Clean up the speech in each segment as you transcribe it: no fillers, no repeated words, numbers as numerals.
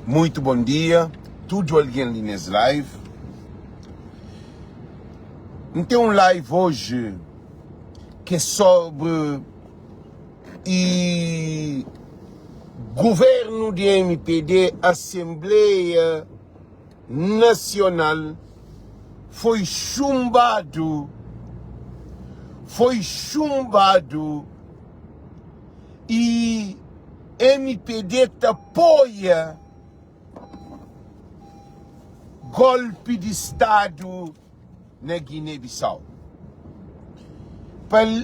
Muito bom dia, tudo alguém ali nesse live. Então, um live hoje que é sobre o governo de MPD, Assembleia Nacional, foi chumbado e MPD apoia golpe de Estado na Guiné-Bissau,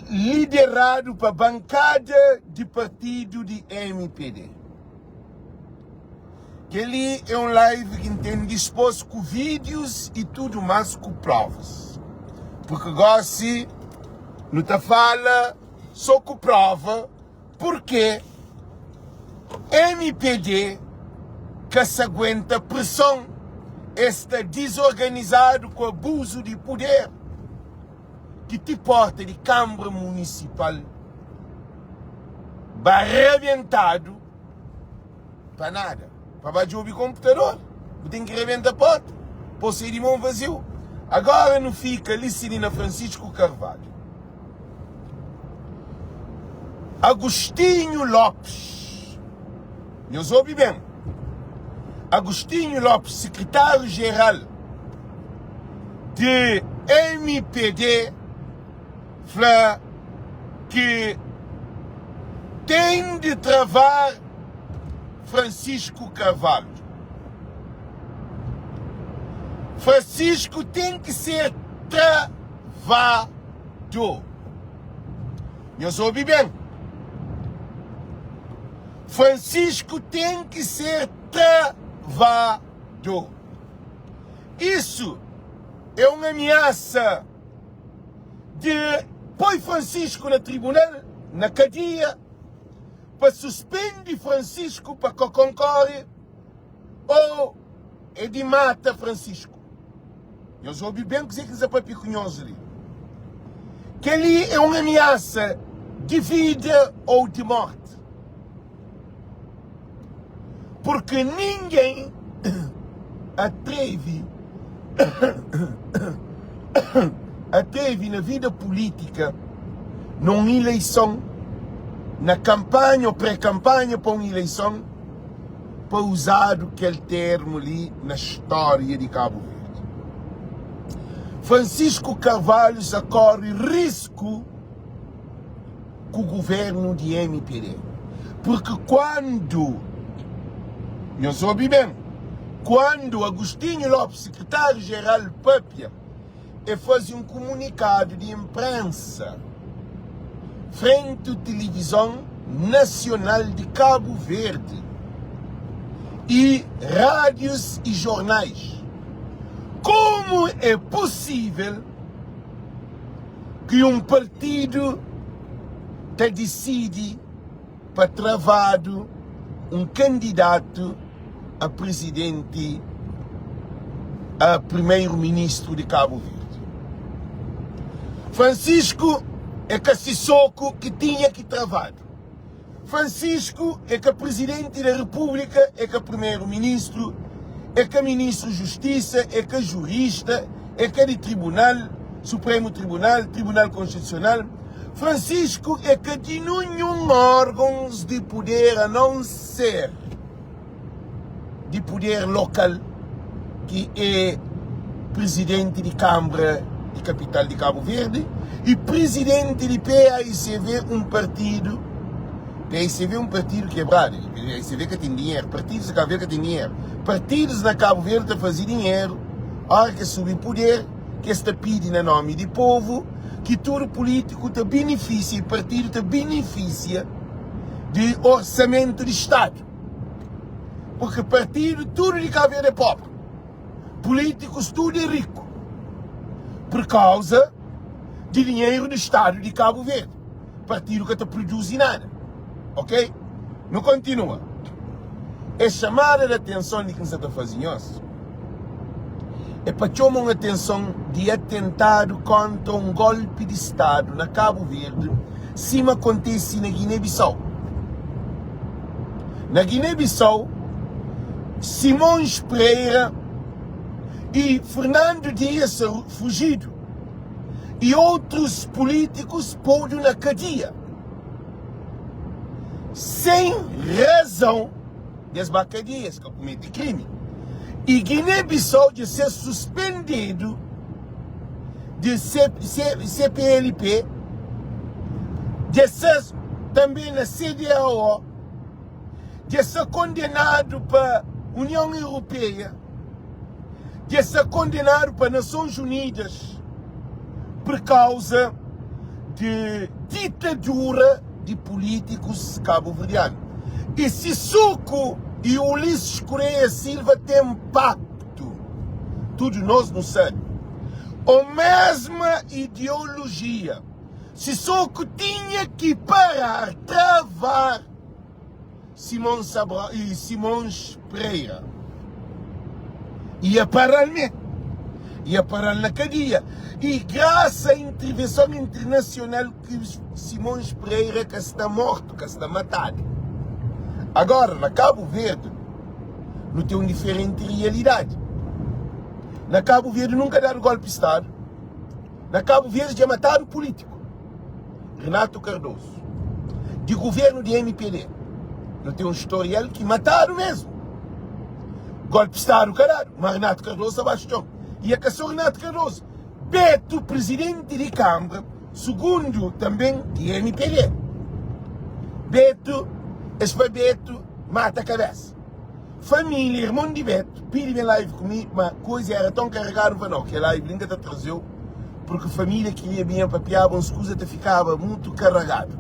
liderado para a bancada de partido de MPD. Que ali é um live que tem disposto com vídeos e tudo mais com provas. Porque agora se não te fala só com prova, porque MPD que se aguenta pressão, está desorganizado com abuso de poder, que te porta de Câmara Municipal arrebentado para nada. Para baixo o computador, tem que rebentar a porta, por sair de mão vazio. Agora não fica licença Francisco Carvalho. Agostinho Lopes, eu soube bem. Agostinho Lopes, secretário-geral de MPD, fala que tem de travar Francisco Carvalho. Francisco tem que ser travado. Eu soube bem. Francisco tem que ser travado. Isso é uma ameaça de põe Francisco na tribunal, na cadeia, para suspender Francisco para que concorre, ou é de mata Francisco. Eu já ouvi bem dizer que isso é para picunhoso ali. Que ali é uma ameaça de vida ou de morte. Porque ninguém atreve na vida política, numa eleição, na campanha ou pré-campanha para uma eleição, para usar aquele termo ali na história de Cabo Verde. Francisco Carvalho já corre risco com o governo de MPD. Porque eu soube bem, quando Agostinho Lopes, secretário-geral Pâpia, faz um comunicado de imprensa frente à televisão nacional de Cabo Verde e rádios e jornais, como é possível que um partido decide para travado um candidato a presidente, a primeiro-ministro de Cabo Verde? Francisco é que Sissoko que tinha que travar. Francisco é que presidente da República, é que primeiro-ministro, é que ministro de Justiça, é que jurista, é que de Tribunal, Supremo Tribunal, Tribunal Constitucional. Francisco é que de nenhum órgão de poder a não ser de poder local, que é presidente de Câmara de Capital de Cabo Verde e presidente de PAICV, um partido. PAICV é um partido quebrado. PAICV que tem dinheiro. Partidos de Cabo Verde que tem dinheiro. Partidos na Cabo Verde a fazer dinheiro. A hora que subir poder, que está pedindo em nome do povo, que todo político te beneficia e partido te beneficia de orçamento de Estado. Porque partido, tudo de Cabo Verde é pobre. Políticos, tudo é rico. Por causa de dinheiro do Estado de Cabo Verde. Partido que não produz nada. Ok? Não continua. É chamada de atenção de quem está fazendo isso. É para chamar a atenção de atentado contra um golpe de Estado na Cabo Verde, sim acontece na Guiné-Bissau. Na Guiné-Bissau, Simões Pereira e Fernando Dias fugido e outros políticos pondo na cadeia sem razão das bacadias que cometem crime. E Guiné-Bissau de ser suspendido de CPLP, de ser também na CEDEAO, de ser condenado para a União Europeia, de ser condenado para as Nações Unidas por causa de ditadura de políticos cabo-verdianos. E Sissoko e Ulisses Correia Silva têm pacto. Todos nós não sabemos. A mesma ideologia. Sissoko tinha que parar, travar Simões Pereira. Ia parar mesmo. Ia parar na cadeia. E graças à intervenção internacional que Simões Pereira que está morto, que está matado. Agora, na Cabo Verde, não tem uma diferente realidade. Na Cabo Verde nunca deram golpe de Estado. Na Cabo Verde já mataram político. Renato Cardoso. De governo de MPD. Não tem um historial que mataram mesmo. Golpe de Estado, caralho. Mas Renato Cardoso abaixou. E a caçou Renato Cardoso. Beto, presidente de Câmara, segundo também de MPD. Beto, esse foi Beto, mata a cabeça. Família, irmão de Beto, pede live comigo, mas coisa era tão carregada para não, que a live ainda te trazeu, porque a família queria bem papiar, as coisas te ficava muito carregado.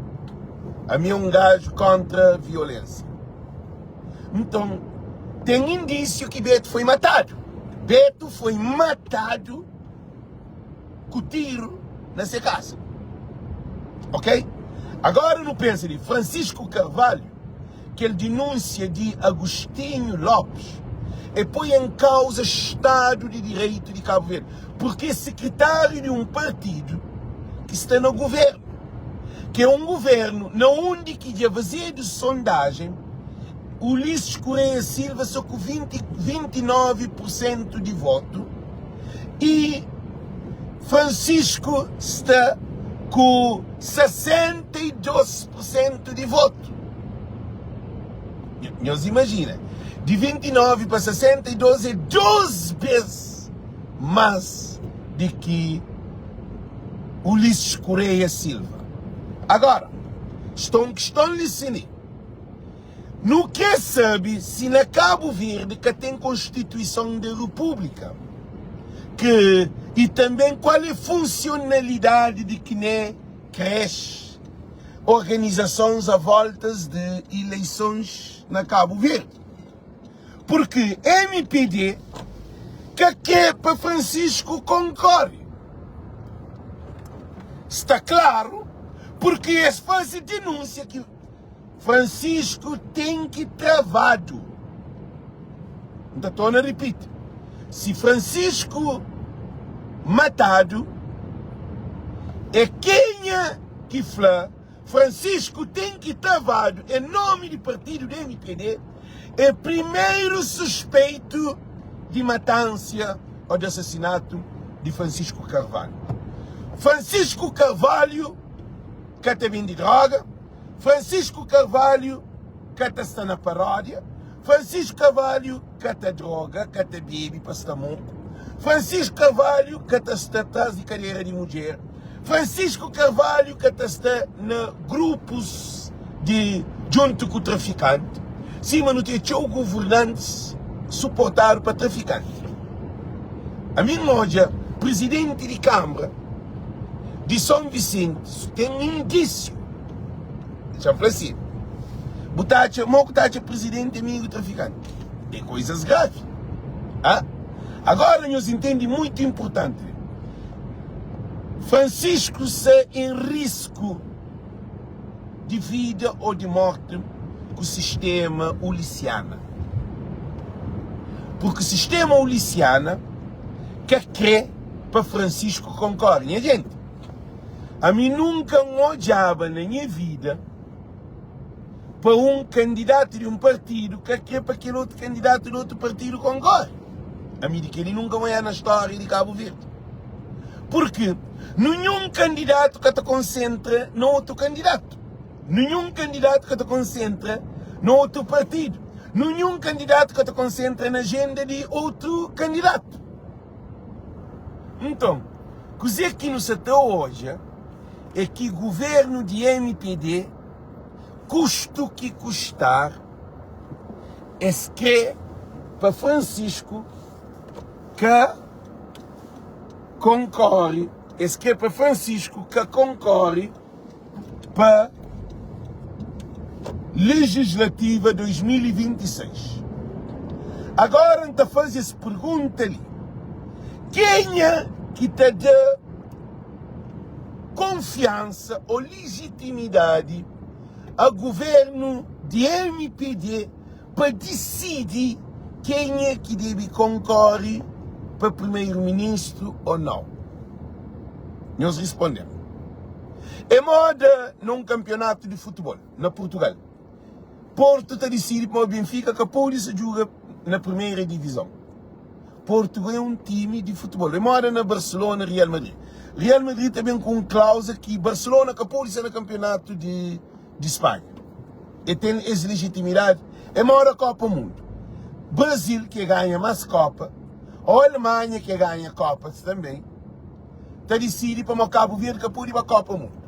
A mim é um gajo contra a violência. Então, tem indício que Beto foi matado. Beto foi matado com tiro nessa casa. Ok? Agora não pensa de Francisco Carvalho, que ele denúncia de Agostinho Lopes e põe em causa o Estado de Direito de Cabo Verde, porque é secretário de um partido que está no governo, que é um governo na onde que já vazia de sondagem Ulisses Correia Silva só com 29% de voto e Francisco está com 62% de voto. Meus imagina, de 29 para 62 é 12 vezes mais do que Ulisses Correia Silva. Agora, estão listening. Não quer saber se na Cabo Verde que tem Constituição da República e também qual é a funcionalidade de que nem cresce organizações à voltas de eleições na Cabo Verde. Porque MPD que para Francisco concorre. Está claro, porque é faz denúncia que Francisco tem que travado. Então, estou a repetir. Se Francisco matado, é quem é que fala, Francisco tem que travado em nome do partido do MPD, é primeiro suspeito de matança ou de assassinato de Francisco Carvalho. Francisco Carvalho que está vindo de droga, Francisco Carvalho que está na paródia, Francisco Carvalho que está droga, que está bebe para estar monco, Francisco Carvalho que está atrás de carreira de mulher, Francisco Carvalho que está na grupos de junto com o traficante, sim, mas não tem o governante suportado para traficante. A minha loja, presidente de Câmara de São Vicente, tem um indício. Já falei assim, Mocotacha presidente amigo traficante. Tem coisas graves. Ah? Agora nós entendemos muito importante. Francisco está em risco de vida ou de morte com o sistema uliciano. Porque o sistema uliciano quer para Francisco concorre. Minha gente, a mim nunca me odiava na minha vida para um candidato de um partido que quer para aquele outro candidato de outro partido concorre. A mim que ele nunca vai na história de Cabo Verde. Porque nenhum candidato que te concentra no outro candidato. Nenhum candidato que te concentra no outro partido. Nenhum candidato que te concentra na agenda de outro candidato. Então, o que aqui nos até hoje é que o governo de MPD, custo que custar, escreve para Francisco que concorre, escreve para Francisco que concorre para Legislativa 2026. Agora, então, faz essa pergunta ali. Quem é que te dá confiança ou legitimidade ao governo de MPD para decidir quem é que deve concorrer para primeiro-ministro ou não? Nós respondemos. É moda num campeonato de futebol, na Portugal. Porto está decidido para o Benfica que pode se jogar na primeira divisão. Porto é um time de futebol. É moda na Barcelona, Real Madrid. Real Madrid também com cláusula que Barcelona que pode ser no campeonato de Espanha. E tem essa legitimidade. É moda a Copa do Mundo. Brasil que ganha mais Copa, ou Alemanha que ganha Copas também, está decidido para o Cabo Verde que pode ir para a Copa do Mundo.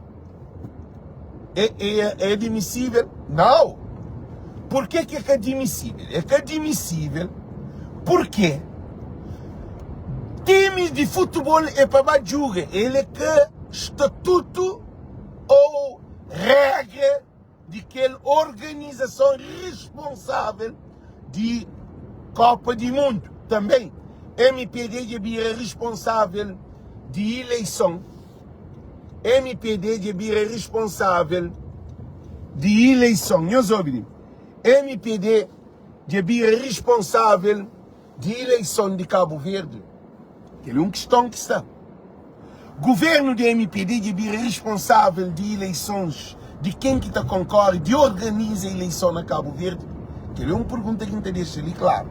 É admissível? Não. Por que é admissível? É admissível porque times de futebol é para jogar. Ele é que estatuto ou regra de aquela organização responsável de Copa do Mundo. Também, MPD é responsável de eleição. MPD é responsável de eleição. Nós ouvimos. MPD é responsável de eleição de Cabo Verde. Ele é uma questão que está. Governo de MPD é responsável de eleições, de quem que está concorre, de organiza a eleição na Cabo Verde. Ele é uma pergunta que não deixa ali claro.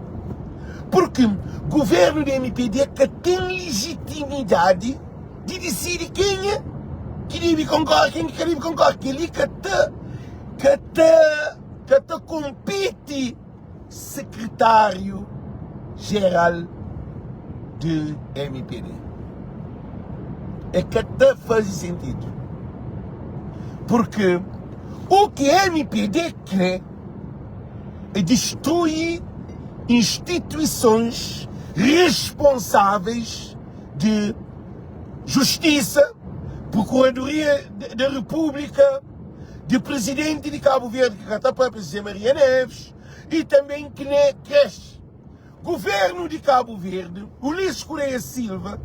Porque o governo de MPD que tem legitimidade de decidir quem é que deve concorrer, quem que deve concorrer. Que ele que te compete secretário-geral de MPD. É que te faz sentido. Porque o que MPD quer é destruir instituições responsáveis de justiça, Procuradoria da República, de presidente de Cabo Verde, que está para José Maria Neves, e também que nem cresce. Governo de Cabo Verde, Ulisses Correia Silva,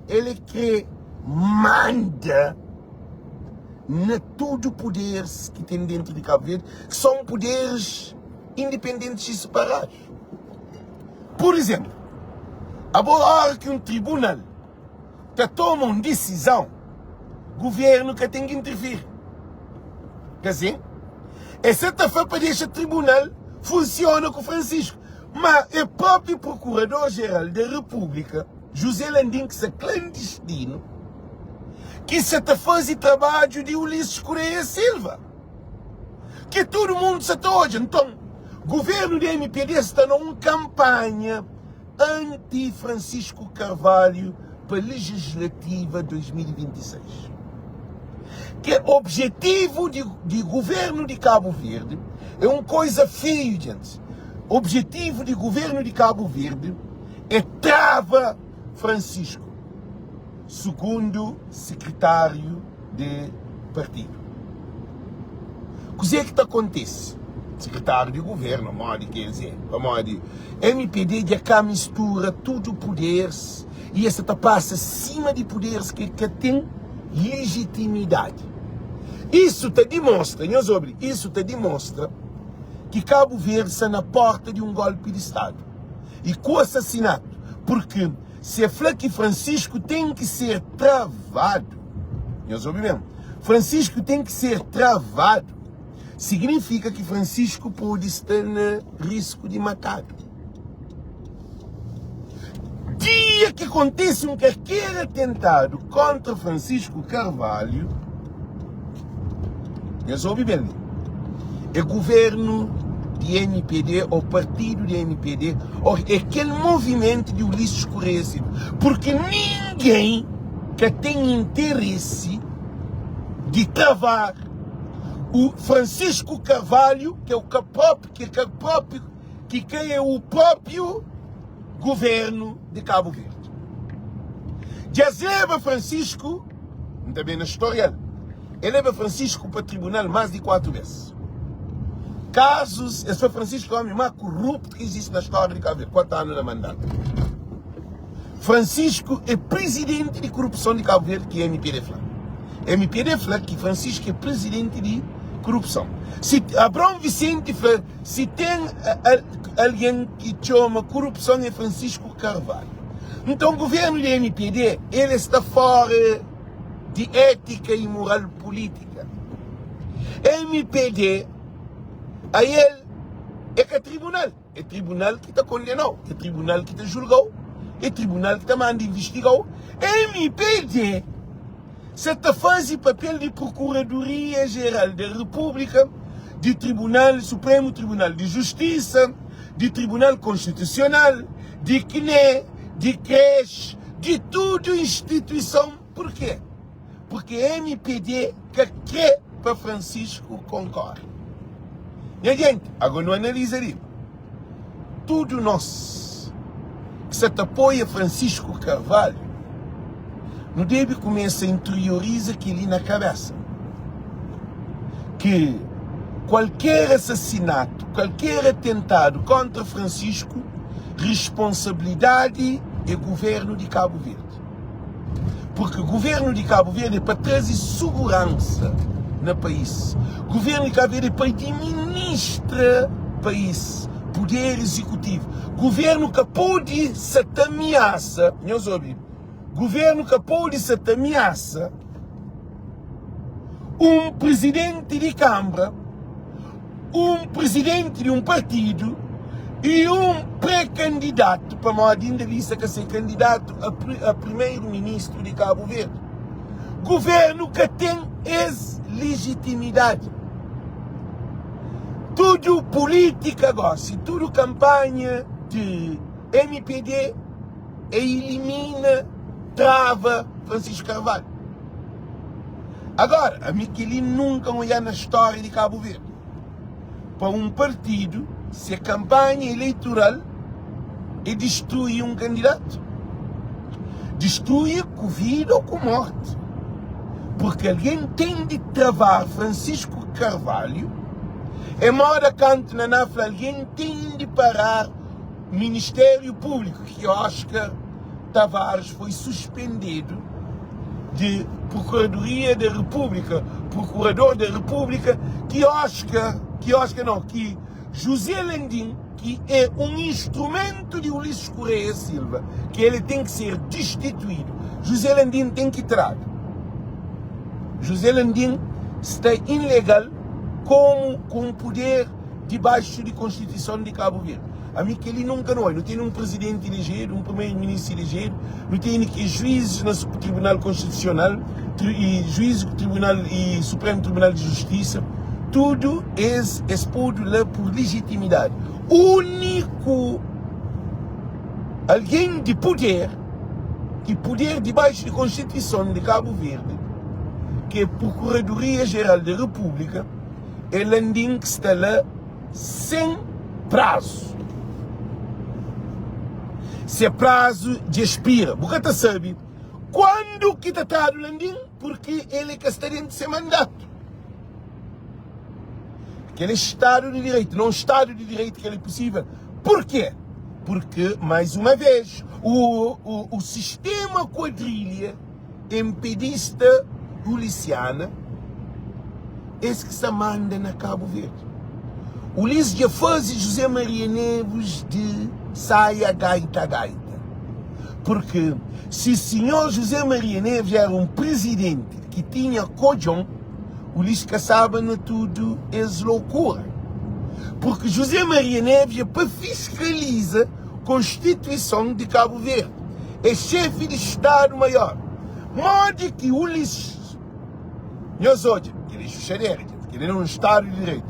ele que manda na todo poderes que tem dentro de Cabo Verde, que são poderes independentes e separados. Por exemplo, a boa hora que um tribunal toma uma decisão, o governo que tem que intervir. Quer dizer, essa foi para deixar o tribunal funciona com o Francisco. Mas o próprio Procurador-Geral da República, José Landim, que é clandestino, que se faz o trabalho de Ulisses Correia Silva. Que todo mundo se hoje. Então, o governo de MPD está numa campanha anti-Francisco Carvalho para a Legislativa 2026. Que o objetivo de governo de Cabo Verde é uma coisa feia, gente. O objetivo de governo de Cabo Verde é trava Francisco, segundo secretário de partido. O que é que acontece? Secretário de governo, modo quer dizer, modo MPD de cá mistura tudo poderes e essa passa acima de poderes que tem legitimidade. Isso te demonstra, isso te demonstra que Cabo Verde está na porta de um golpe de Estado e com o assassinato, porque se a Flaque Francisco tem que ser travado, nós ouvimos mesmo, Francisco tem que ser travado. significa que Francisco pode estar no risco de matado. Dia que acontece um qualquer atentado contra Francisco Carvalho, eu soube bem, é governo de MPD, ou partido de MPD, ou aquele movimento de Ulisses Correia Silva, porque ninguém que tem interesse de travar o Francisco Carvalho, que é o próprio governo de Cabo Verde. Já leva Francisco, também na história, ele leva Francisco para o tribunal mais de 4 vezes. Casos, esse Francisco é o homem mais corrupto que existe na história de Cabo Verde, 4 anos de mandato. Francisco é presidente de corrupção de Cabo Verde, que é MPD fala. MPD fala que Francisco é presidente de corrupção. Se Abrão Vicente fala, se tem alguém que chama corrupção é Francisco Carvalho. Então o governo de MPD, ele está fora de ética e moral política. MPD, a ele é que é tribunal que está condenou, é tribunal que está julgou, é tribunal que está mandando investigar. MPD, se está fazendo papel de Procuradoria Geral da República, de Tribunal Supremo Tribunal de Justiça, de Tribunal Constitucional, de CNE, de creche, de tudo instituição. Por quê? Porque MPD quer para Francisco concorre. E a gente, agora não analisa ali. Tudo nós que se apoia Francisco Carvalho, não deve começar a interiorizar aquilo na cabeça. Que qualquer assassinato, qualquer atentado contra Francisco, responsabilidade é governo de Cabo Verde. Porque o governo de Cabo Verde é para trazer segurança no país. O governo de Cabo Verde é para administrar o país, poder executivo. Governo que pode se ameaça, meus ouvidos, governo que pode se ameaça um presidente de Câmara, um presidente de um partido e um pré-candidato para uma de lista que ser candidato a primeiro-ministro de Cabo Verde. Governo que tem ex-legitimidade. Tudo política agora, tudo campanha de MPD e elimina, trava Francisco Carvalho. Agora, a Miquelin nunca olhar na história de Cabo Verde para um partido se a campanha eleitoral é destruir um candidato. Destruir com vida ou com morte. Porque alguém tem de travar Francisco Carvalho, é moda canto na nafla, alguém tem de parar o Ministério Público, que Oscar Tavares foi suspendido de Procuradoria da República, Procurador da República, que José Landim, que é um instrumento de Ulisses Correia Silva, que ele tem que ser destituído. José Landim tem que tirar. José Landim está ilegal com poder debaixo da Constituição de Cabo Verde. A mim que ele nunca não tem um presidente elegido, um primeiro-ministro elegido, não tem juízes no Tribunal Constitucional, e juízes do Tribunal e Supremo Tribunal de Justiça. Tudo é exposto lá por legitimidade. Único alguém de poder, que poder debaixo da Constituição de Cabo Verde, que é a Procuradoria Geral da República, é Landim que está lá sem prazo. Se é prazo de expira. Porque você sabe quando que está o Landim? Porque ele é que está dentro de seu mandato. Aquele Estado de Direito, não Estado de Direito que ele é possível. Por quê? Porque, mais uma vez, o sistema quadrilha impedista uliciana, esse que se manda na Cabo Verde. Ulisses já faz José Maria Neves de saia gaita. Porque se o senhor José Maria Neves era um presidente que tinha cojão, o Lisca sabe na tudo é loucura. Porque José Maria Neves é para fiscalizar a Constituição de Cabo Verde. É chefe de Estado-Maior. Modo que o Ulisses, nós hoje, que ele é xuxadeira, que ele é um Estado de Direito,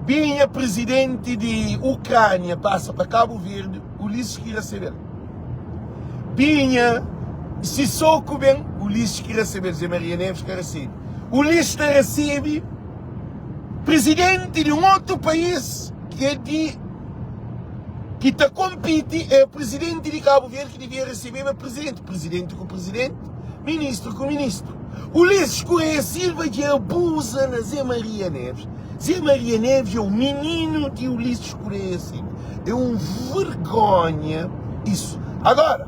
vinha presidente de Ucrânia, passa para Cabo Verde, o Ulisses que recebeu. Vinha Sissoko bem, o Ulisses que recebeu, José Maria Neves que recebe. O Ulisses recebe presidente de um outro país que está compete, é o presidente de Cabo Verde que devia receber o presidente com presidente, ministro com ministro. O Ulisses Correia Silva que abusa na Zé Maria Neves. Zé Maria Neves é o menino de Ulisses Correia Silva. É um vergonha isso. Agora,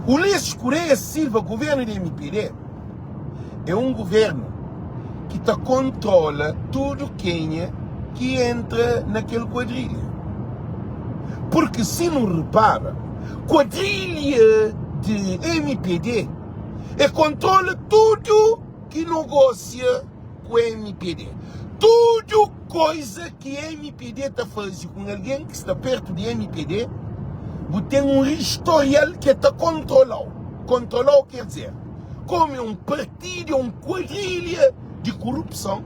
Ulisses Correia Silva, governo do MPD, é um governo que controla tudo quem é que entra naquele quadrilha. Porque se não repara, quadrilha de MPD controla tudo que negocia com o MPD. Tudo coisa que o MPD está fazendo com alguém que está perto de MPD, tem um historial que está controlado. Controlado quer dizer, como é um partido, uma quadrilha de corrupção,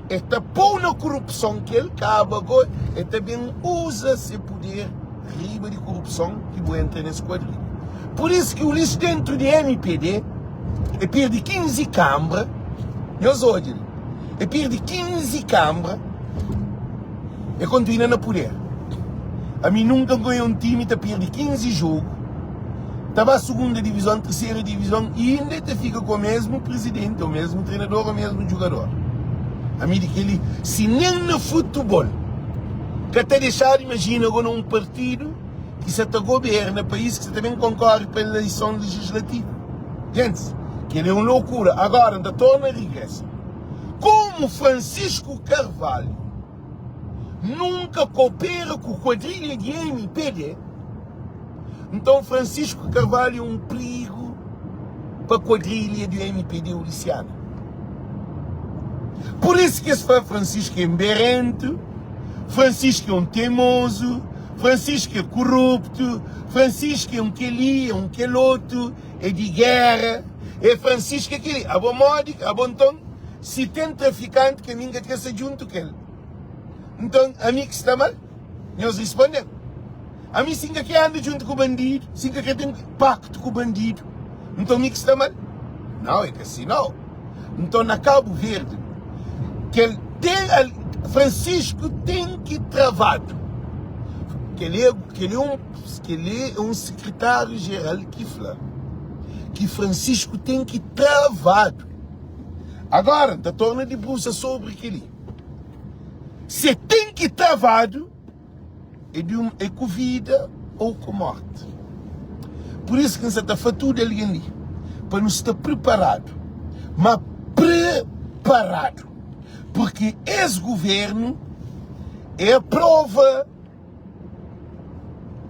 está por na corrupção que ele acaba agora, e também usa esse poder riba de corrupção que vai entrar nesse quadrilha. Por isso que o Ulisses dentro de MPD perde 15 câmaras, nós hoje, perde 15 câmaras e continua no poder. A mim nunca ganhou um time que perde 15 jogos, estava a segunda divisão, terceira divisão e ainda fica com o mesmo presidente, o mesmo treinador, o mesmo jogador. A mim daquele, se nem no futebol, que até deixar, imagina agora um partido que se está governa, país que se também concorre pela eleição legislativa. Gente, que ele é uma loucura. Agora, ainda torna a regressa. Como Francisco Carvalho nunca coopera com a quadrilha de MPD, então Francisco Carvalho é um perigo para a quadrilha de MPD uliciana. Por isso que esse Francisco é emberrento, Francisco é um teimoso, Francisco é corrupto, Francisco é um que ali, é um que outro, é de guerra, é Francisco é aquele, a bom modo, a bom tom, se tem traficante que ninguém quer ser junto com ele. Então, a mim que está mal, nós respondemos. A mim sim que anda junto com o bandido, sim que tem pacto com o bandido. Então, a mim que está mal? Não, é que assim não. Então, na Cabo Verde, que ele tem, Francisco tem que travado. Que ele é um secretário-geral que fala que Francisco tem que travado. Agora, da torna de bolsa sobre aquele. Se tem que travado, é com vida ou com morte. Por isso que você está fatudo ali, para não estar preparado. Mas preparado. Porque esse governo é a prova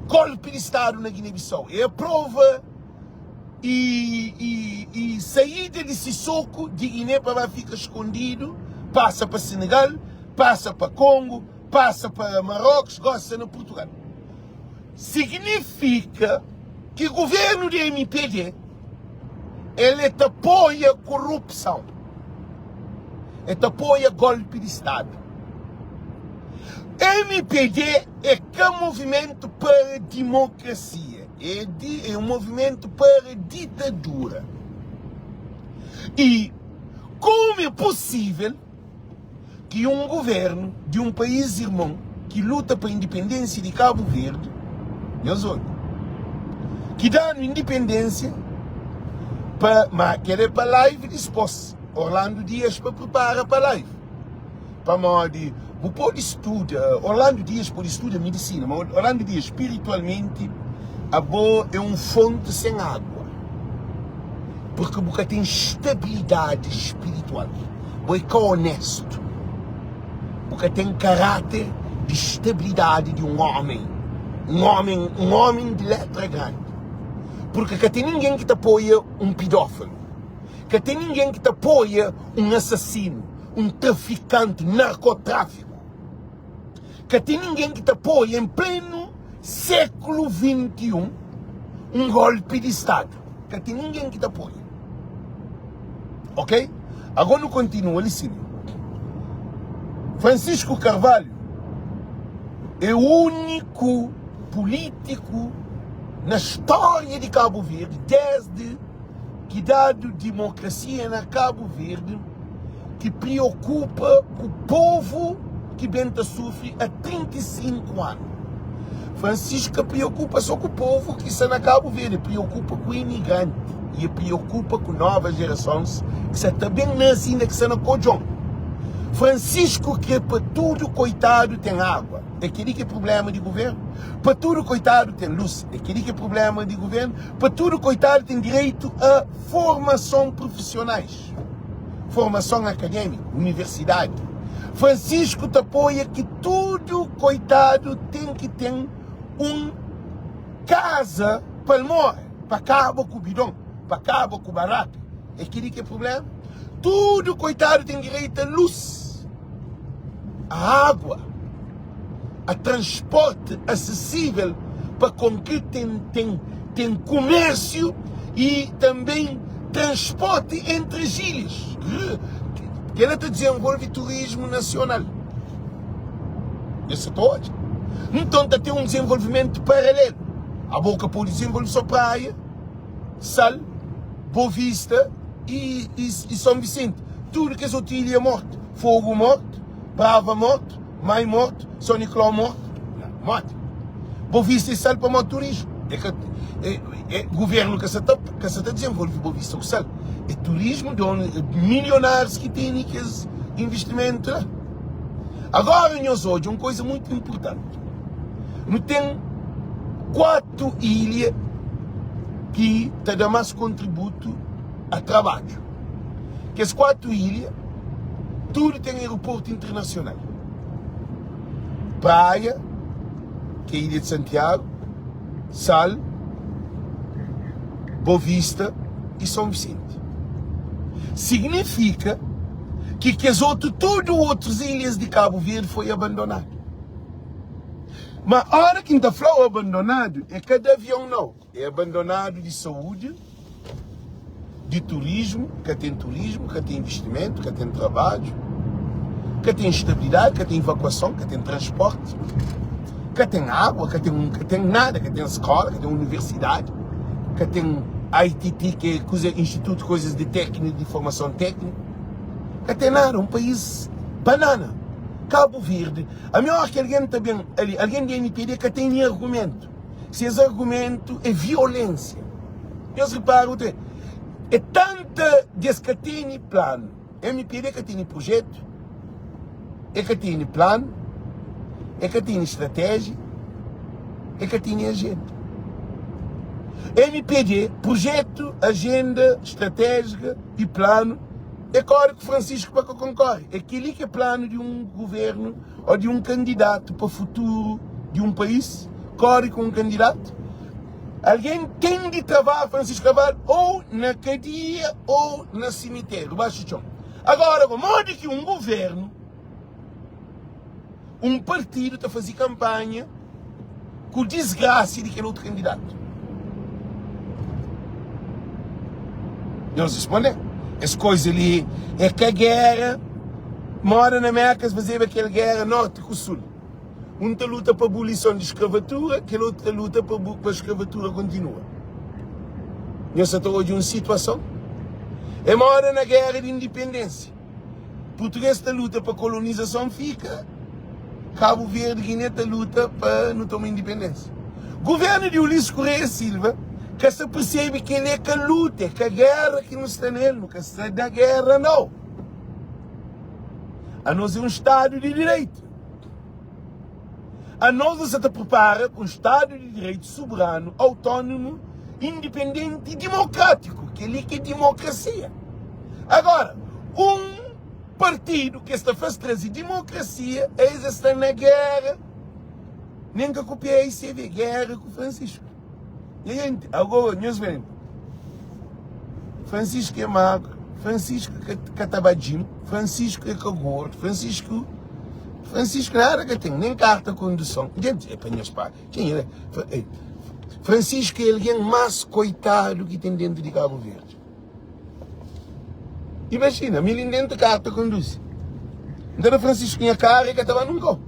golpe de Estado na Guiné-Bissau. É a prova e saída de Sissoko de Guiné para ficar escondido, passa para Senegal, passa para Congo, passa para Marrocos, gosta no Portugal. Significa que o governo de MPD ele apoia a corrupção, ele apoia golpe de Estado. MPD é que é um movimento para a democracia, é um movimento para a ditadura. E como é possível que um governo de um país irmão que luta para a independência de Cabo Verde, que dá a independência, mas quer para live disposto, Orlando Dias para preparar para live, para modo pode estudar, Orlando Dias pode estudar medicina, mas Orlando Dias espiritualmente é um fonte sem água, porque tem estabilidade espiritual, porque é honesto, porque tem caráter de estabilidade de um homem de letra grande, porque tem ninguém que te apoia um pedófilo, que tem ninguém que te apoia um assassino, um traficante, narcotráfico, que tem ninguém que te apoie em pleno século XXI, um golpe de Estado, que tem ninguém que te apoie. Ok? Agora não continua, ali. Francisco Carvalho é o único político na história de Cabo Verde, desde que dado democracia na Cabo Verde, que preocupa o povo que Benta sofre há 35 anos. Francisco preocupa só com o povo que está na Cabo Verde, preocupa com o imigrante e preocupa com novas gerações que está também nascendo, que está na Cojão. Francisco que para tudo coitado tem água, é aquele que é problema de governo. Para tudo coitado tem luz, é aquele que é problema de governo. Para tudo coitado tem direito a formação profissionais, formação acadêmica, universidade. Francisco te apoia que tudo coitado tem que ter casa para morar, para acabar com o bidão, para acabar com o barato. É aquele que é problema. Tudo coitado tem direito a luz, a água, a transporte acessível para com que tem comércio e também transporte entre as ilhas. Que ela te desenvolve turismo nacional. Isso pode. Então tem um desenvolvimento paralelo. A Boca pode desenvolver só praia, Sal, Boa Vista e São Vicente. Tudo que é outra ilha morto. Fogo morto, Brava morto, Mãe morto, São Nicolau morto. Morto. Boa Vista e Sal para o turismo. É governo que se está desenvolvendo Boa Vista, o Sal. É turismo de milionários que têm aqueles investimentos lá. Agora, nós hoje, uma coisa muito importante. Nós temos 4 ilhas que dão mais contributo a trabalho. Que as 4 ilhas, tudo tem aeroporto internacional. Praia, que é a Ilha de Santiago, Sal, Boa Vista e São Vicente. Significa que todas outras ilhas de Cabo Verde foi abandonado. Mas a hora que ainda falou abandonado, é cada avião não. É abandonado de saúde, de turismo, que tem investimento, que tem trabalho, que tem estabilidade, que tem evacuação, que tem transporte, que tem água, que tem nada, que tem escola, que tem universidade, que tem ITT, que é Instituto de Coisas de Técnica, de Formação Técnica, que tem nada, um país banana. Cabo Verde, a melhor que alguém também, alguém de NPD que tem argumento. Se esse argumento é violência. Eu reparo, é tanta desde que tem plano. MPD que tem projeto, é que tem plano, é que tem estratégia, é que tem agenda. MPD, projeto, agenda, estratégica e plano, é claro que Francisco para que concorre. Aquele que é plano de um governo ou de um candidato para o futuro de um país, corre com um candidato. Alguém tem de travar Francisco Carvalho ou na cadeia ou no cemitério, baixo de chão. Agora, como é que um governo, um partido está a fazer campanha com desgraça de aquele outro candidato? Nós respondemos. Essa coisa ali é que a guerra mora na América, fazer aquela guerra norte com o sul. Um está luta para a abolição de escravatura, aquele outro está luta para a escravatura continua. Nós estamos hoje em uma situação. É mora na guerra de independência. Português está luta para a colonização fica. Cabo Verde, Guiné está luta para não tomar independência. Governo de Ulisses Correia Silva, que se percebe que ele é que luta, que a guerra que não está nele, não que está da guerra, não. A nós é um Estado de Direito. A nós se prepara para um Estado de Direito soberano, autônomo, independente e democrático, que ele que é democracia. Agora, um partido que está fazendo trazer democracia, eles estão na guerra, nem que copiei se vê guerra com Francisco. E gente, agora, nós vemos, Francisco é magro, Francisco que atabadinho, Francisco é que gordo, Francisco nada que tem, nem carta de condução. Gente, é para minhas pais. Quem é? Francisco é alguém mais coitado que tem dentro de Cabo Verde. Imagina, mil dentro de carta conduz. Então Francisco tinha cara que estava num gol.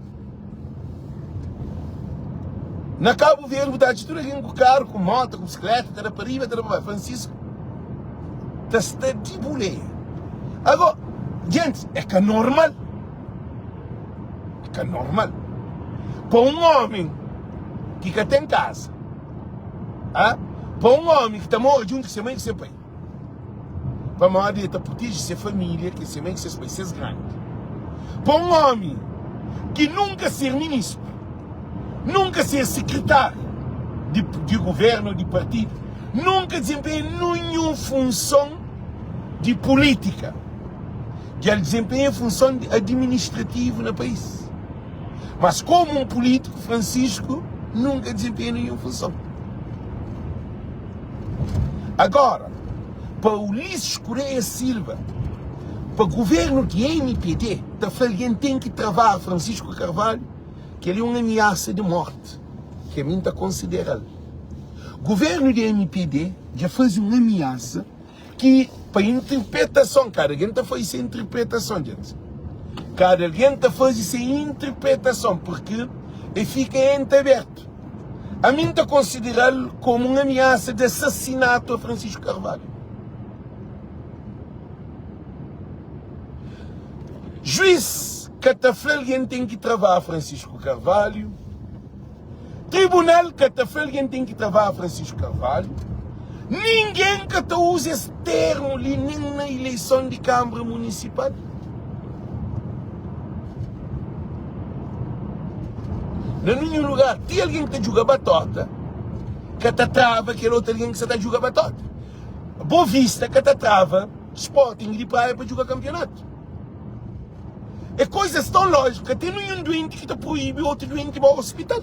Na Cabo Verde, botar tudo aqui com carro, com moto, com bicicleta, para arriba, para baixo. Francisco está de boleia. Agora, gente, é que é normal. É que é normal. Para um homem que tem casa, para um homem que está morto junto com seu mãe e seu pai, para uma hora está proteger sua família, que seu mãe e seu pai seja grande. Para um homem que nunca ser ministro, nunca ser secretário de governo, de partido, nunca desempenha nenhuma função de política, que ele desempenha função administrativa no país. Mas como um político, Francisco nunca desempenha nenhuma função. Agora, para o Ulisses Correia Silva, para o governo de MPD, alguém tem que travar Francisco Carvalho, que ele é uma ameaça de morte, que a mim está considerando. O governo de MPD já fez uma ameaça que, para interpretação, cada alguém está fazendo essa interpretação, gente. Cada alguém está fazendo essa interpretação, porque ele fica entreaberto. A mim está considerando como uma ameaça de assassinato a Francisco Carvalho. Juiz alguém tem que travar Francisco Carvalho. Tribunal alguém tem que travar Francisco Carvalho. Ninguém que use esse termo ali nem na eleição de Câmara Municipal. Em nenhum lugar. Tem alguém que joga batota, que trava aquele outro alguém que está jogando batota. Boa Vista que trava Sporting de praia para jogar campeonato. É coisas tão lógicas. Tem nenhum doente que está proíbe outro doente ir ao hospital.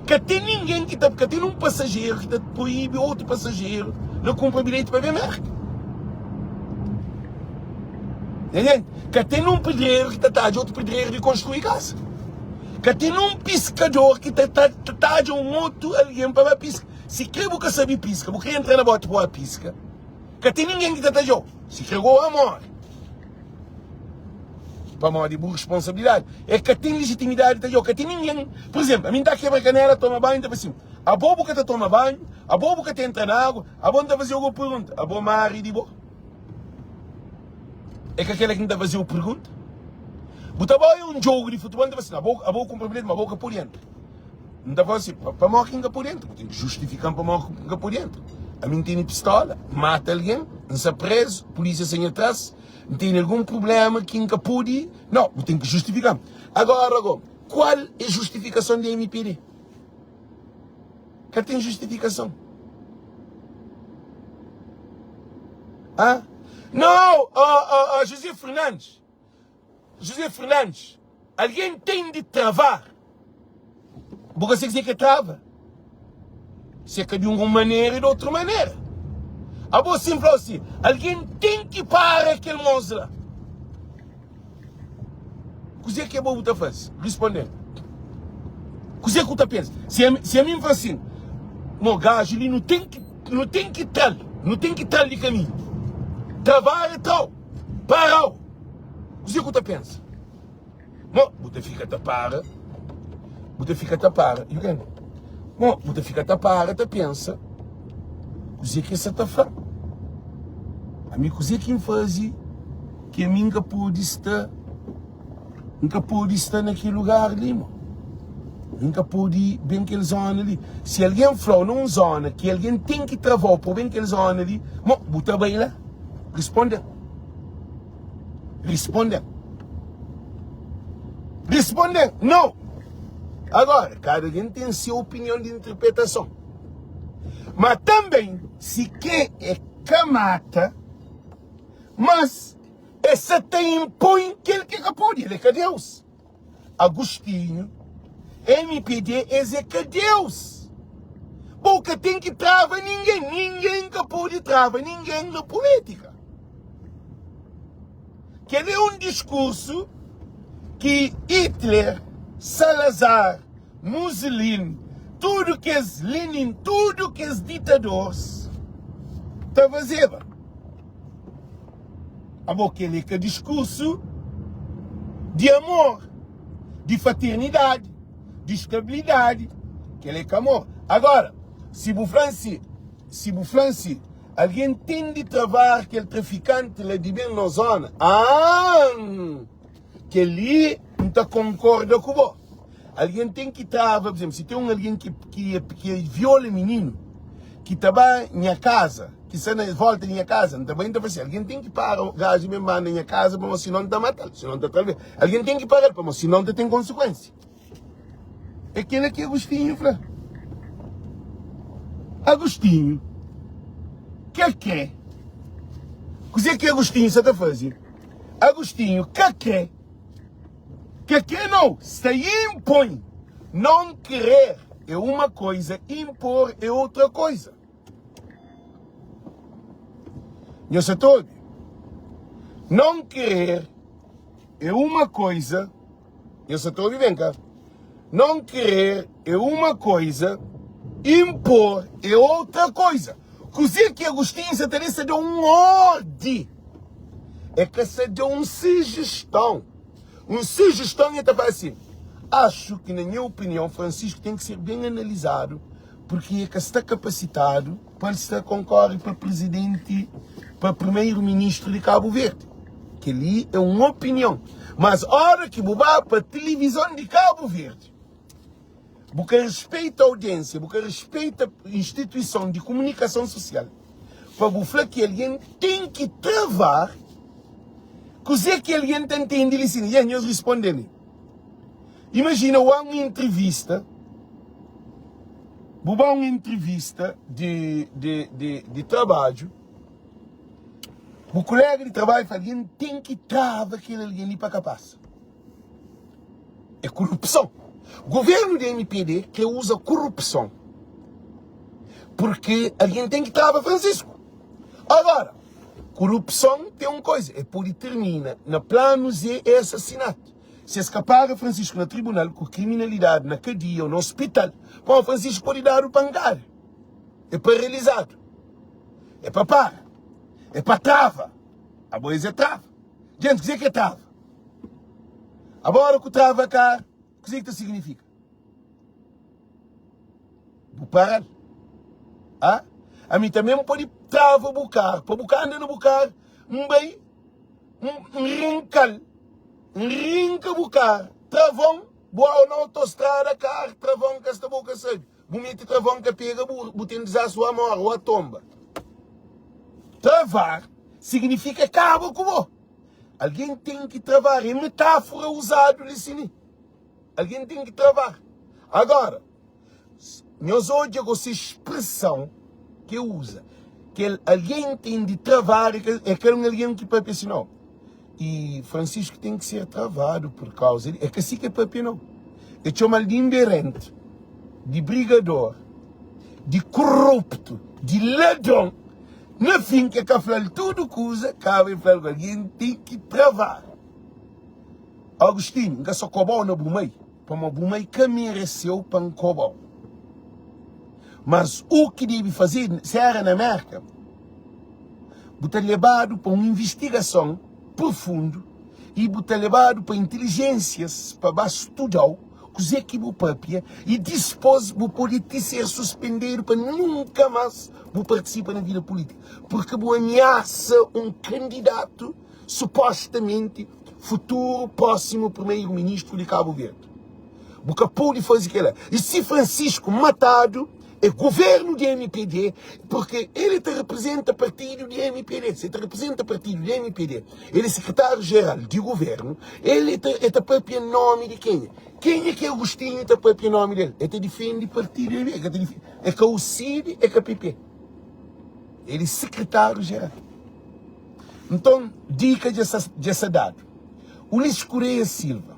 Que tem ninguém que tem um passageiro que está proíbe outro passageiro não compra bilhete para ver merda. Entende? Que tem um pedreiro que está de outro pedreiro de construir casa. Que tem um pescador que está de um outro alguém para piscar. Se quer que sabe pisca, porque entra na bota para a pisca. Que tem ninguém que está de outro. Se chegou a morrer. Para uma de boa responsabilidade. É que tem legitimidade de jogo, que tem ninguém. Por exemplo, a mim está quebra canela, toma banho, está assim. A bobo que está toma banho, a bobo que entra na água, a bobo está fazer alguma pergunta. A bobo mari de boa. É que aquela que está fazer uma pergunta. Bota boa um jogo de futebol, está assim. A bobo com problema, a boca por dentro. Não está assim, para morrer ainda por dentro. Tem que justificar para morrer ainda por dentro. A mim tem pistola, mata alguém, não está preso, polícia sem atrás. Não tem algum problema que nunca pude. Não, tem que justificar. Agora, qual é a justificação da MPD? Que tem justificação? Não, José Fernandes. José Fernandes, alguém tem de travar. Você dizer que trava? Se é que de uma maneira e de outra maneira. A boa simples assim, alguém tem que parar aquele monstro lá. O que é bom você faz? Respondendo. O que você pensa? Se a mim faz assim, meu gajo ali não tem que tal de caminho. Travar e tal. Parar. O que você pensa? Bom, você fica tapara. Você fica tapara. Bom, você fica tapara, você pensa. O que você está falando? A mim coisa que faz que a mim nunca pude estar naquele lugar ali, mano. Nunca pude ir bem naquela zona ali. Se alguém falou numa zona que alguém tem que travar por bem naquela zona ali, mano, bota bem lá. Responde. Não. Agora, cada alguém tem a sua opinião de interpretação. Mas também, se quer é que mata, mas essa tem impõe que ele que pode, ele é que Deus. Agostinho, MPD, é que Deus. Porque tem que travar ninguém que pode travar ninguém na política. que ele é um discurso que Hitler, Salazar, Mussolini, tudo que é Lenin, tudo que é ditadores, está fazendo. Aquele que é discurso de amor, de fraternidade, de estabilidade, que ele é amor. Agora, se o Franci, alguém tem de travar aquele traficante lá de bem na zona, que ele não concorda com você. Alguém tem que travar, por exemplo, se tem alguém que viola menino, que trabalha em minha casa, que se não volta em minha casa, não também está fazendo. Alguém tem que parar o gajo mesmo na minha casa, mas se não está matando, se não está trabalhando. Alguém tem que parar, mas se não tem consequência. É aquele que é Agostinho, Flá. Agostinho, que é? O que é Agostinho você está fazendo? Agostinho, que não, se impõe. Não querer é uma coisa, impor é outra coisa. Eu sei todo. Não querer é uma coisa, eu sei todo, vem cá. Não querer é uma coisa, impor é outra coisa. O que Agostinho se interessa de um ordem. É que se deu uma sugestão. Uma sugestão é assim. Acho que, na minha opinião, Francisco tem que ser bem analisado, porque é que está capacitado para estar concorre para presidente, para primeiro-ministro de Cabo Verde. Que ali é uma opinião. Mas a hora que vou para a televisão de Cabo Verde, porque respeita a audiência, porque respeita a instituição de comunicação social, para falar que alguém tem que travar, que alguém tem que entender assim, e eles respondem. Imagina uma entrevista, uma entrevista de trabalho, o colega de trabalho fala, alguém tem que travar aquele alguém ali para capaz. É corrupção. O governo do MPD que usa corrupção. Porque alguém tem que travar Francisco. Agora, corrupção tem uma coisa, é por termina na planos de assassinato. Se escapar Francisco no tribunal com criminalidade na cadeia ou no hospital, bom, Francisco pode dar o pancada. É para realizado. É para parar. É para trava. A boisa é trava. Gente, o que é trava? Agora que o trava cá, o que isso significa? Vou parar. A mim também pode trava o bucar. Para o bucar, anda no bucar, bem, rincal. Rinca bucar. Travão, boa na autostrada, carro, travão, que esta boca sabe. Bonito travão que pega, botando a sua mão, ou a tomba. Travar significa cabo como. Alguém tem que travar. É metáfora usada nesse. Alguém tem que travar. Agora, nós hoje essa expressão que usa, que alguém tem de travar, é que alguém que papai não. E Francisco tem que ser travado por causa. É que assim que é papai não. É chamado de inderente, de brigador, de corrupto, de ladrão. No fim, que é tudo coisa, cabe falar alguém tem que travar. Agostinho, que só cobou no Bumei, para o Bumei que mereceu para um cobou. Mas o que deve fazer, se era na América, botar levado para uma investigação profunda e botar levado para inteligências, para estudar os equipes e dispôs de poder ser suspendido para nunca mais participar na vida política. Porque ameaça um candidato, supostamente, futuro próximo primeiro-ministro de Cabo Verde. Porque pode fazer aquilo. E se Francisco matado, é governo de MPD, porque ele te representa partido de MPD. Se te representa partido de MPD, ele é secretário-geral de governo, ele é o próprio nome de quem? Quem é que é Agostinho e o próprio nome dele? Ele defende partido dele, é que o CID, é que o PP. Ele é secretário-geral. Então, dica dessa dado. Ulisses Correia Silva.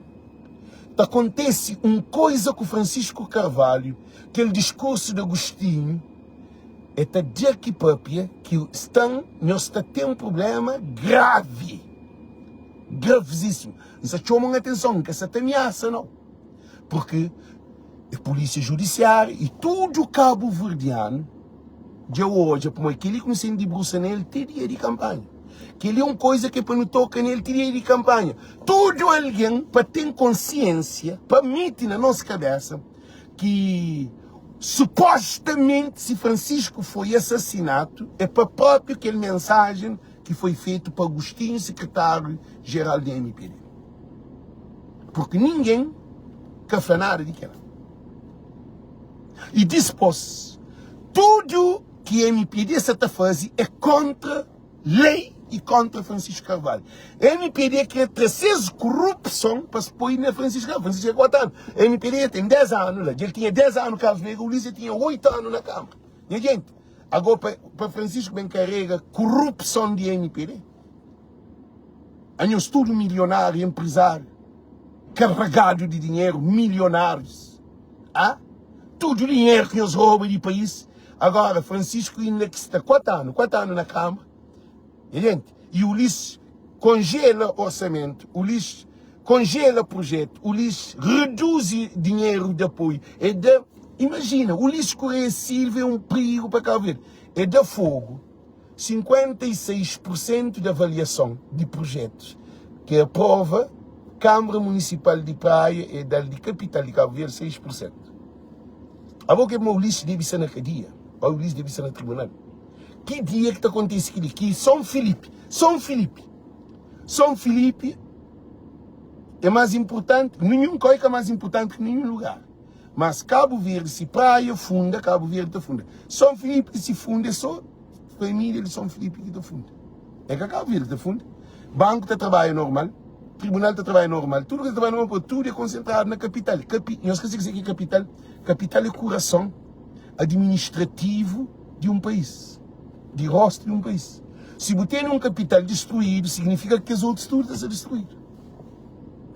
Acontece uma coisa com Francisco Carvalho, que é o discurso de Agostinho, é que própria que nós temos um problema grave. gravíssimo. Isso chama a atenção, que essa ameaça, não. Porque a polícia judiciária e tudo o cabo verdeano, de hoje, como aquele que não se debruça nele, teria de campanha. Que ele é uma coisa que para não tocar nele, teria de campanha. Todo alguém, para ter consciência, para meter na nossa cabeça, que supostamente se Francisco foi assassinado, é para próprio aquela mensagem que foi feita para Agostinho, secretário-geral da MPD. Porque ninguém quer falar nada daquela. E depois, tudo que a MPD está fazendo é contra lei e contra Francisco Carvalho. A MPD quer trazer corrupção para se pôr na Francisco Carvalho. Francisco é 4 anos. A MPD tem 10 anos. Ele tinha 10 anos, Carlos Veiga, o Ulisses tinha 8 anos na Câmara. E gente, agora para Francisco bem carrega corrupção de MPD. Há um estudo milionário, empresário, carregado de dinheiro, milionários. Ah? Todo o dinheiro que eles roubam do país. Agora, Francisco ainda que está 4 anos na Câmara. E, gente, e o Ulisses congela orçamento, o Ulisses congela projeto, o Ulisses reduz dinheiro de apoio. Imagina, o Ulisses Correia Silva é um perigo para Cabo Verde. É da fogo 56% da avaliação de projetos que aprova Câmara Municipal de Praia e da capital de Cabo Verde 6%. A boca é o Ulisses deve ser na cadeia, ou o Ulisses deve ser no tribunal. Que dia que está acontecendo aqui? São Felipe é mais importante, nenhum coisa é mais importante que nenhum lugar. Mas Cabo Verde se praia funda, Cabo Verde está funda. São Felipe se funda, é só família de São Felipe que está funda. É que Cabo Verde está funda. Banco está trabalho normal, tribunal está trabalho normal, tudo que está trabalho normal, tudo é concentrado na capital. Não esqueci que é capital. Capital é o coração administrativo de um país. De rosto de um país. Se você tem um capital destruído, significa que os outros tudo estão a ser destruídos.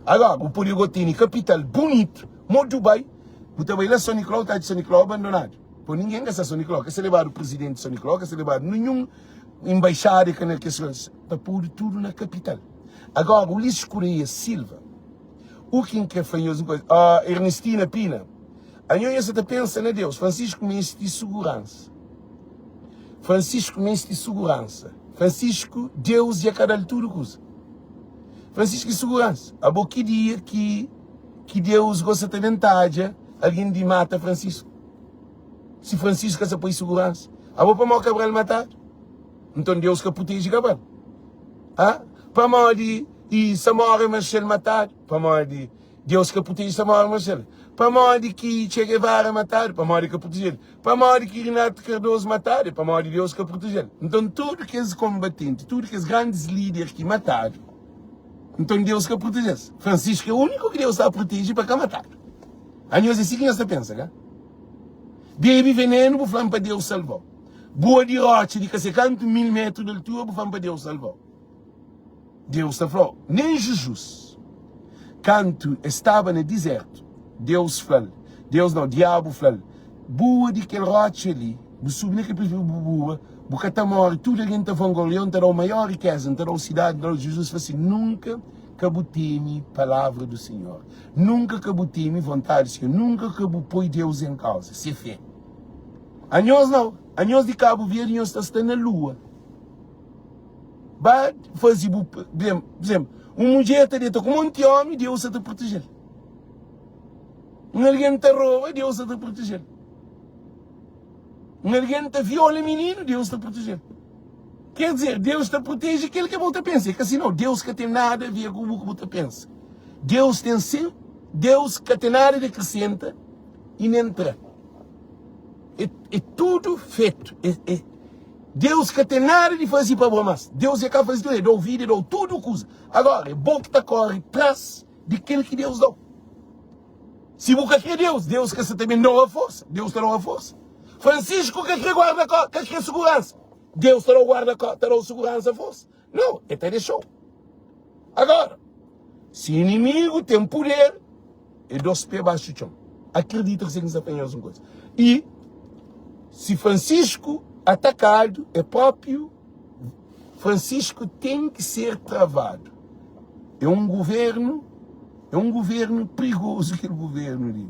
Agora, o poder tem capital bonito, muito Dubai, você vai lá, São Nicolau, está de São Nicolau abandonado. Por ninguém quer ser São Nicolau, quer ser levado o presidente de São Nicolau, quer ser levado nenhum embaixada, para pôr tudo na capital. Agora, o Ulisses Correia Silva, o que quer fazer coisa, a Ernestina Pina, a gente está pensando em Deus, Francisco Mendes de segurança. Francisco Mendes de segurança. Francisco, Deus e a cada altura coisa. Francisco de segurança. A boa dia que Deus gosta de vantagem, alguém de mata Francisco. Se Francisco se põe segurança. A boa para mal Cabral matar. Então Deus que protege Cabral. Ah? Para mal de Samora Marcelo matar. Para mal de Deus que protege Samora Marcelo. Para mal de que Che Guevara matar, para mal de que proteger. Para mal de que Renato Cardoso matar, para mal de Deus que proteger. Então tudo que os combatentes, tudo que os grandes líderes que mataram, então Deus que proteger. Francisco é o único que Deus está a proteger para que matar. A nós é assim que nós pensamos, né? Bebe veneno, vou falar para Deus salvar. Boa de rocha, de que se canto 1000 metros de altura, vou falar para Deus salvar. Deus está falando, nem Jesus, quando estava no deserto, Deus falou, Deus não, diabo falou, boa de aquele rocha ali, o subir que prefere boa, porque está morto, tudo a gente vangloriando, terá a maior riqueza, terá a cidade, terá Jesus, assim, nunca caboteme palavra do Senhor, nunca caboteme vontade do Senhor, nunca cabotei Deus em causa, se é fé. A nós não, a nós de Cabo Verde, nós estamos na lua. Vai fazer, por exemplo, uma mulher está dentro com um monte de homem, Deus está a proteger. Alguém está rouba, Deus está a proteger. Alguém está viola menino, Deus está a proteger. Quer dizer, Deus está a proteger aquele que a volta pensa. É que assim não, Deus que tem nada a ver com o que a volta pensa. Deus tem sim, Deus que tem nada de acrescenta e nem entra. É tudo feito. Deus que tem nada de fazer para você. Deus é capaz de fazer tudo, ouvir, tudo coisa. Agora, é bom que está correndo atrás daquilo que Deus dá. Se você quer Deus, Deus que você também dá a força. Deus te dá a força. Francisco que quer guarda, que quer segurança. Deus te dá guarda, te dá segurança a força. Não, é te deixou. Agora, se o inimigo tem poder, é 2 pés baixo do chão. Acredita que você não apanha as coisas. E, se Francisco atacado, é próprio, Francisco tem que ser travado. É um governo perigoso, aquele governo ali.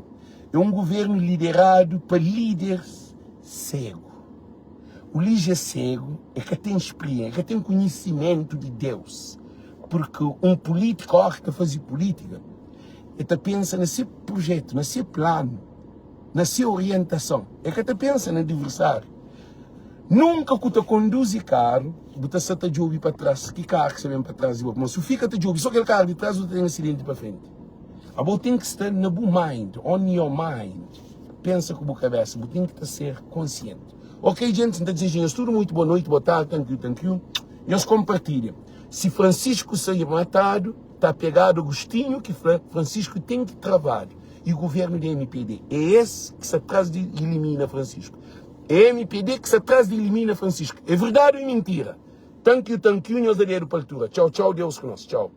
É um governo liderado por líderes cegos. O líder cego é que tem experiência, é que tem conhecimento de Deus. Porque um político, a hora que faz política, ele pensa nesse projeto, nesse plano, nessa orientação. É que ele pensa no adversário. Nunca que tu conduz carro, você se está de ouvir para trás, que carro que você vem para trás, mas se fica de ouvir, só aquele carro de trás, você tem um acidente para frente. A boa tem que estar na boa mind, on your mind. Pensa com a boa cabeça, você tem que ser consciente. Ok, gente, então dizem, tudo muito boa noite, boa tarde, thank you. E nós compartilham. Se Francisco sair matado, está pegado o gostinho que Francisco tem que travar. E o governo da MPD é esse que se atrás de elimina Francisco. É a MPD que se atrás de elimina Francisco. É verdade ou mentira? Thank you, e nós daremos para a altura. Tchau, tchau, Deus conosco. Tchau.